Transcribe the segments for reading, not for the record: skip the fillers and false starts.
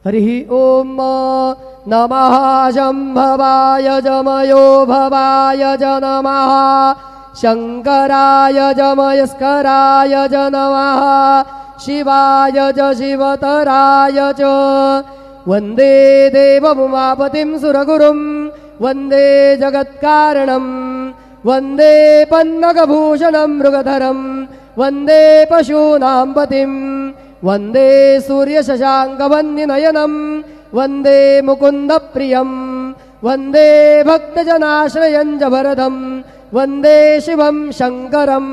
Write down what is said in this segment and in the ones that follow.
हरिः ॐ नमः शम्भवाय जमयो भवाय च नमः शङ्कराय जमयस्कराय च नमः शिवाय च शिवतराय च वन्दे देवमुमापतिं सुरगुरुं वन्दे जगत्कारणं वन्दे पन्नगभूषणं मृगधरं वन्दे पशूनां पतिं वन्दे सूर्यशशाङ्कवन्निनयनं वन्दे मुकुन्दप्रियं वन्दे भक्तजनाश्रयं च वरदं वन्दे शिवं शङ्करं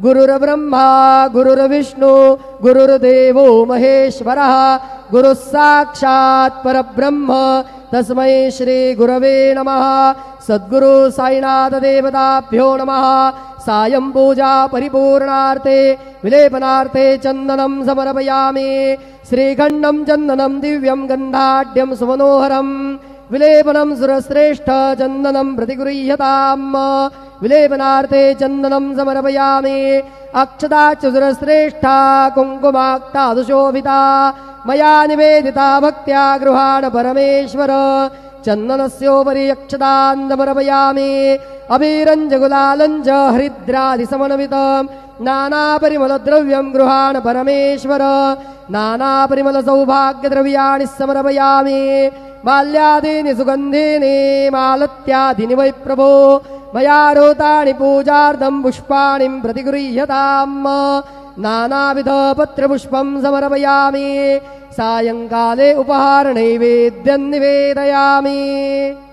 गुरुर्ब्रह्मा गुरुर्विष्णु गुरुर्देवो महेश्वरः गुरुः साक्षात् परब्रह्म तस्मै श्री गुरवे नमः। सद्गुरु साईनाथ देवताभ्यो नमः। सायं पूजा परिपूर्णार्थे विलेपनार्थे चन्दनं समर्पयामि। श्रीखण्डं चन्दनं दिव्यं गन्धाढ्यं सुमनोहरं विलेपनं सुरश्रेष्ठ चन्दनं प्रतिगृह्यताम्। विलेपनार्थे चन्दनं समर्पयामि। अक्षता सुरश्रेष्ठा कुङ्कुमाक्तादुशोभिता मया निवेदिता भक्त्या गृहाण परमेश्वर। चन्दनस्योपरि अक्षतान् समर्पयामि। अबीरञ्च गुलालञ्च हरिद्रादिसमन्वितं नानापरिमलद्रव्यं गृहाण परमेश्वर। नानापरिमलसौभाग्यद्रव्याणि समर्पयामि। माल्यादीनि सुगन्धीनि मालत्यादीनि वै प्रभो मया रोतानि पूजार्थं पुष्पाणि प्रतिगृह्यताम्। नानाविधपत्रपुष्पं समर्पयामि। सायङ्काले उपहारनैवेद्यं निवेदयामि।